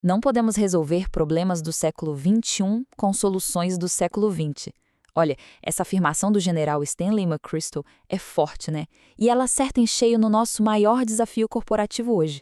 Não podemos resolver problemas do século XXI com soluções do século XX. Olha, essa afirmação do general Stanley McChrystal é forte, né? E ela acerta em cheio no nosso maior desafio corporativo hoje.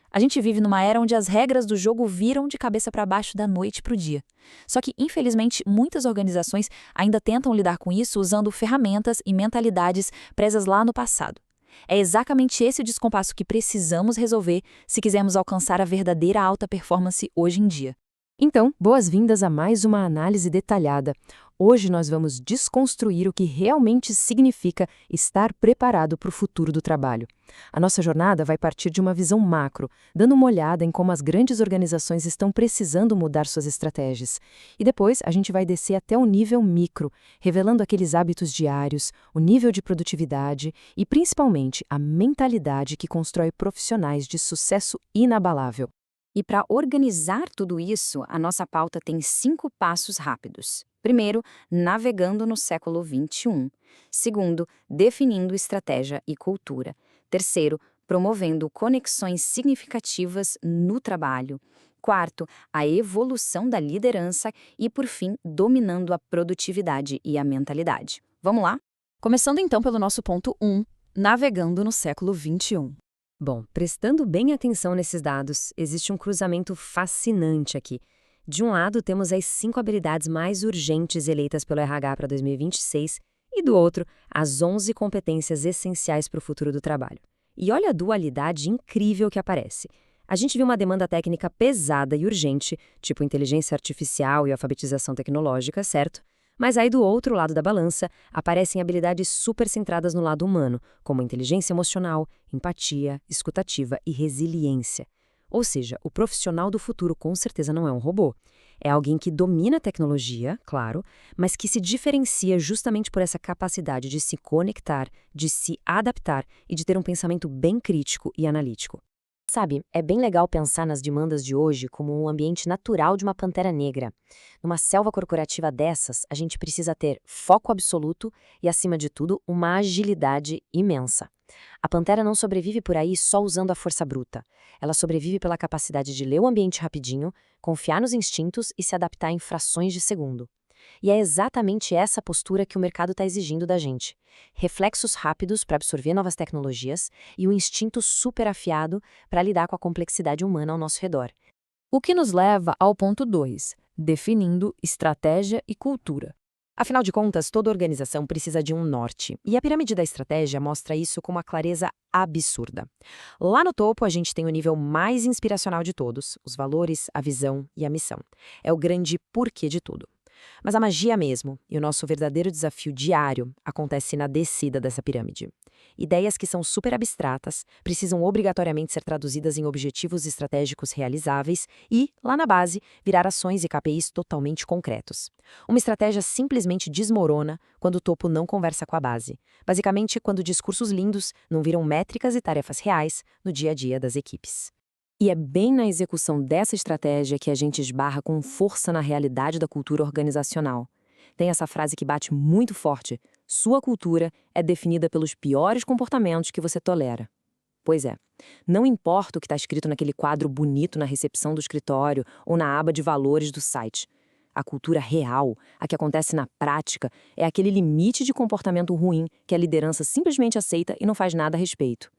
A gente vive numa era onde as regras do jogo viram de cabeça para baixo da noite para o dia. Só que, infelizmente, muitas organizações ainda tentam lidar com isso usando ferramentas e mentalidades presas lá no passado. É exatamente esse o descompasso que precisamos resolver se quisermos alcançar a verdadeira alta performance hoje em dia. Então, boas-vindas a mais uma análise detalhada. Hoje nós vamos desconstruir o que realmente significa estar preparado para o futuro do trabalho. A nossa jornada vai partir de uma visão macro, dando uma olhada em como as grandes organizações estão precisando mudar suas estratégias. E depois a gente vai descer até o nível micro, revelando aqueles hábitos diários, o nível de produtividade e, principalmente, a mentalidade que constrói profissionais de sucesso inabalável. E para organizar tudo isso, a nossa pauta tem 5 passos rápidos. Primeiro, navegando no século XXI. Segundo, definindo estratégia e cultura. Terceiro, promovendo conexões significativas no trabalho. Quarto, a evolução da liderança e, por fim, dominando a produtividade e a mentalidade. Vamos lá? Começando então pelo nosso ponto 1, navegando no século XXI. Bom, prestando bem atenção nesses dados, existe um cruzamento fascinante aqui. De um lado, temos as 5 habilidades mais urgentes eleitas pelo RH para 2026 e, do outro, as 11 competências essenciais para o futuro do trabalho. E olha a dualidade incrível que aparece. A gente viu uma demanda técnica pesada e urgente, tipo inteligência artificial e alfabetização tecnológica, certo? Mas aí do outro lado da balança, aparecem habilidades super centradas no lado humano, como inteligência emocional, empatia, escutativa e resiliência. Ou seja, o profissional do futuro com certeza não é um robô. É alguém que domina a tecnologia, claro, mas que se diferencia justamente por essa capacidade de se conectar, de se adaptar e de ter um pensamento bem crítico e analítico. Sabe, é bem legal pensar nas demandas de hoje como um ambiente natural de uma pantera negra. Numa selva corporativa dessas, a gente precisa ter foco absoluto e, acima de tudo, uma agilidade imensa. A pantera não sobrevive por aí só usando a força bruta. Ela sobrevive pela capacidade de ler o ambiente rapidinho, confiar nos instintos e se adaptar em frações de segundo. E é exatamente essa postura que o mercado está exigindo da gente. Reflexos rápidos para absorver novas tecnologias e um instinto super afiado para lidar com a complexidade humana ao nosso redor. O que nos leva ao ponto 2, definindo estratégia e cultura. Afinal de contas, toda organização precisa de um norte, e a pirâmide da estratégia mostra isso com uma clareza absurda. Lá no topo, a gente tem o nível mais inspiracional de todos, os valores, a visão e a missão. É o grande porquê de tudo. Mas a magia mesmo, e o nosso verdadeiro desafio diário, acontece na descida dessa pirâmide. Ideias que são super abstratas, precisam obrigatoriamente ser traduzidas em objetivos estratégicos realizáveis e, lá na base, virar ações e KPIs totalmente concretos. Uma estratégia simplesmente desmorona quando o topo não conversa com a base. Basicamente, quando discursos lindos não viram métricas e tarefas reais no dia a dia das equipes. E é bem na execução dessa estratégia que a gente esbarra com força na realidade da cultura organizacional. Tem essa frase que bate muito forte: sua cultura é definida pelos piores comportamentos que você tolera. Pois é, não importa o que está escrito naquele quadro bonito na recepção do escritório ou na aba de valores do site. A cultura real, a que acontece na prática, é aquele limite de comportamento ruim que a liderança simplesmente aceita e não faz nada a respeito.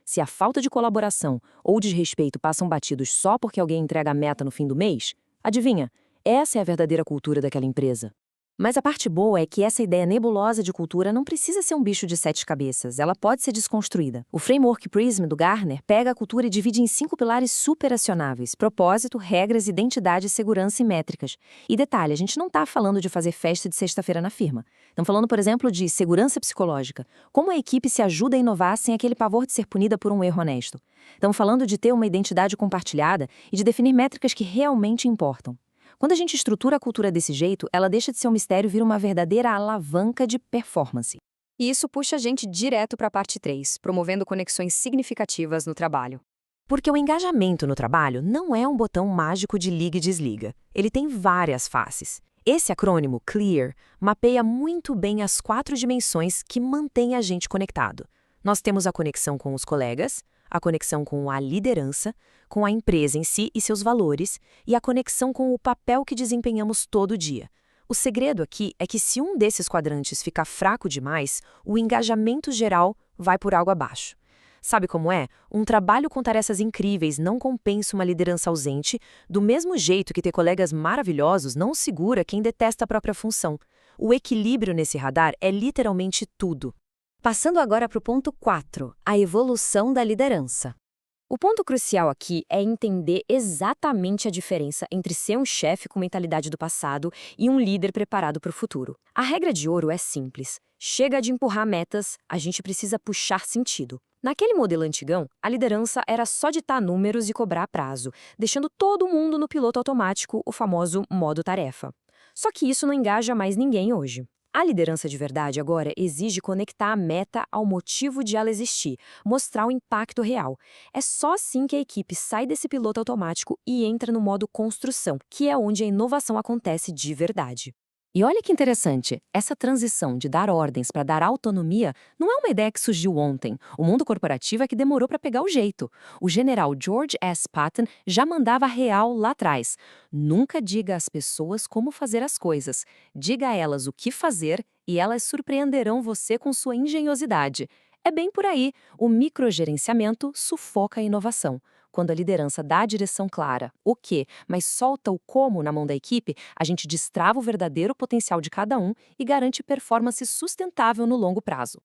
Se a falta de colaboração ou desrespeito passam batidos só porque alguém entrega a meta no fim do mês, adivinha, essa é a verdadeira cultura daquela empresa. Mas a parte boa é que essa ideia nebulosa de cultura não precisa ser um bicho de 7 cabeças, ela pode ser desconstruída. O framework PRISM do Gartner pega a cultura e divide em 5 pilares superacionáveis: propósito, regras, identidade, segurança e métricas. E detalhe, a gente não está falando de fazer festa de sexta-feira na firma. Estamos falando, por exemplo, de segurança psicológica. Como a equipe se ajuda a inovar sem aquele pavor de ser punida por um erro honesto. Estamos falando de ter uma identidade compartilhada e de definir métricas que realmente importam. Quando a gente estrutura a cultura desse jeito, ela deixa de ser um mistério e vira uma verdadeira alavanca de performance. E isso puxa a gente direto para a parte 3, promovendo conexões significativas no trabalho. Porque o engajamento no trabalho não é um botão mágico de liga e desliga. Ele tem várias faces. Esse acrônimo, CLEAR, mapeia muito bem as 4 dimensões que mantêm a gente conectado. Nós temos a conexão com os colegas, a conexão com a liderança, com a empresa em si e seus valores, e a conexão com o papel que desempenhamos todo dia. O segredo aqui é que se um desses quadrantes ficar fraco demais, o engajamento geral vai por água abaixo. Sabe como é? Um trabalho com tarefas incríveis não compensa uma liderança ausente, do mesmo jeito que ter colegas maravilhosos não segura quem detesta a própria função. O equilíbrio nesse radar é literalmente tudo. Passando agora para o ponto 4, a evolução da liderança. O ponto crucial aqui é entender exatamente a diferença entre ser um chefe com mentalidade do passado e um líder preparado para o futuro. A regra de ouro é simples. Chega de empurrar metas, a gente precisa puxar sentido. Naquele modelo antigão, a liderança era só ditar números e cobrar prazo, deixando todo mundo no piloto automático, o famoso modo tarefa. Só que isso não engaja mais ninguém hoje. A liderança de verdade agora exige conectar a meta ao motivo de ela existir, mostrar o impacto real. É só assim que a equipe sai desse piloto automático e entra no modo construção, que é onde a inovação acontece de verdade. E olha que interessante, essa transição de dar ordens para dar autonomia não é uma ideia que surgiu ontem. O mundo corporativo é que demorou para pegar o jeito. O general George S. Patton já mandava real lá atrás. Nunca diga às pessoas como fazer as coisas. Diga a elas o que fazer e elas surpreenderão você com sua engenhosidade. É bem por aí. O microgerenciamento sufoca a inovação. Quando a liderança dá a direção clara, o quê, mas solta o como na mão da equipe, a gente destrava o verdadeiro potencial de cada um e garante performance sustentável no longo prazo.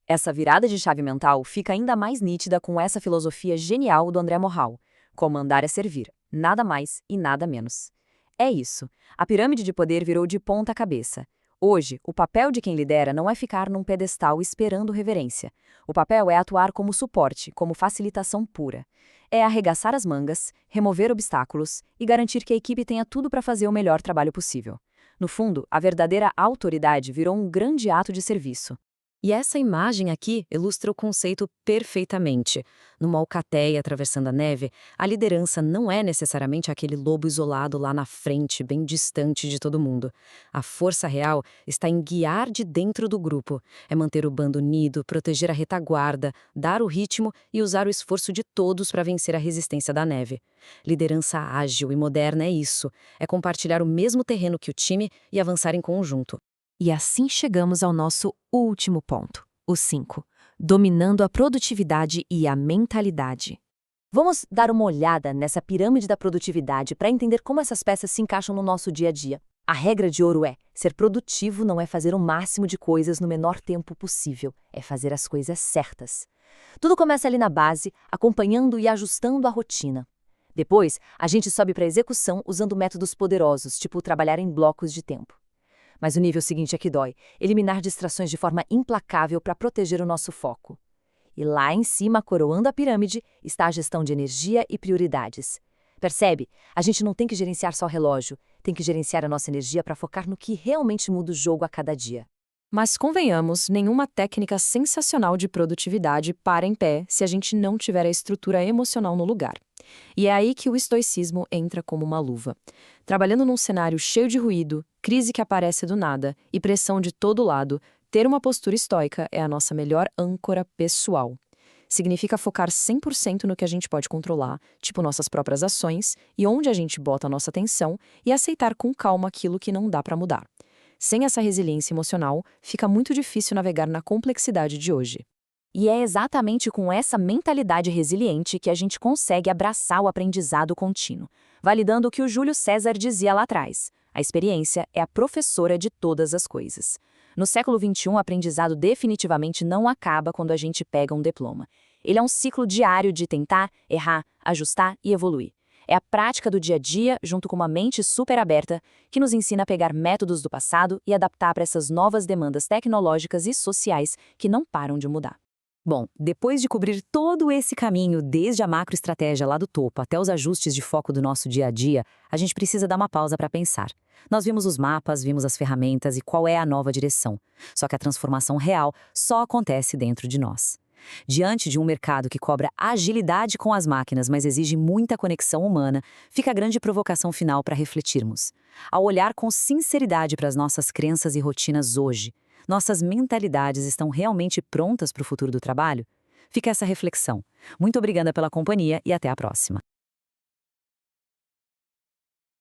Essa virada de chave mental fica ainda mais nítida com essa filosofia genial do André Morral. Comandar é servir, nada mais e nada menos. É isso. A pirâmide de poder virou de ponta cabeça. Hoje, o papel de quem lidera não é ficar num pedestal esperando reverência. O papel é atuar como suporte, como facilitação pura. É arregaçar as mangas, remover obstáculos e garantir que a equipe tenha tudo para fazer o melhor trabalho possível. No fundo, a verdadeira autoridade virou um grande ato de serviço. E essa imagem aqui ilustra o conceito perfeitamente. Numa alcateia atravessando a neve, a liderança não é necessariamente aquele lobo isolado lá na frente, bem distante de todo mundo. A força real está em guiar de dentro do grupo. É manter o bando unido, proteger a retaguarda, dar o ritmo e usar o esforço de todos para vencer a resistência da neve. Liderança ágil e moderna é isso. É compartilhar o mesmo terreno que o time e avançar em conjunto. E assim chegamos ao nosso último ponto, o 5, dominando a produtividade e a mentalidade. Vamos dar uma olhada nessa pirâmide da produtividade para entender como essas peças se encaixam no nosso dia a dia. A regra de ouro é: ser produtivo não é fazer o máximo de coisas no menor tempo possível, é fazer as coisas certas. Tudo começa ali na base, acompanhando e ajustando a rotina. Depois, a gente sobe para a execução usando métodos poderosos, tipo trabalhar em blocos de tempo. Mas o nível seguinte é que dói: eliminar distrações de forma implacável para proteger o nosso foco. E lá em cima, coroando a pirâmide, está a gestão de energia e prioridades. Percebe? A gente não tem que gerenciar só o relógio, tem que gerenciar a nossa energia para focar no que realmente muda o jogo a cada dia. Mas convenhamos, nenhuma técnica sensacional de produtividade para em pé se a gente não tiver a estrutura emocional no lugar. E é aí que o estoicismo entra como uma luva. Trabalhando num cenário cheio de ruído, crise que aparece do nada e pressão de todo lado, ter uma postura estoica é a nossa melhor âncora pessoal. Significa focar 100% no que a gente pode controlar, tipo nossas próprias ações e onde a gente bota a nossa atenção, e aceitar com calma aquilo que não dá para mudar. Sem essa resiliência emocional, fica muito difícil navegar na complexidade de hoje. E é exatamente com essa mentalidade resiliente que a gente consegue abraçar o aprendizado contínuo, validando o que o Júlio César dizia lá atrás: a experiência é a professora de todas as coisas. No século XXI, o aprendizado definitivamente não acaba quando a gente pega um diploma. Ele é um ciclo diário de tentar, errar, ajustar e evoluir. É a prática do dia a dia, junto com uma mente super aberta, que nos ensina a pegar métodos do passado e adaptar para essas novas demandas tecnológicas e sociais que não param de mudar. Bom, depois de cobrir todo esse caminho, desde a macroestratégia lá do topo até os ajustes de foco do nosso dia a dia, a gente precisa dar uma pausa para pensar. Nós vimos os mapas, vimos as ferramentas e qual é a nova direção. Só que a transformação real só acontece dentro de nós. Diante de um mercado que cobra agilidade com as máquinas, mas exige muita conexão humana, fica a grande provocação final para refletirmos. Ao olhar com sinceridade para as nossas crenças e rotinas hoje, nossas mentalidades estão realmente prontas para o futuro do trabalho? Fica essa reflexão. Muito obrigada pela companhia e até a próxima.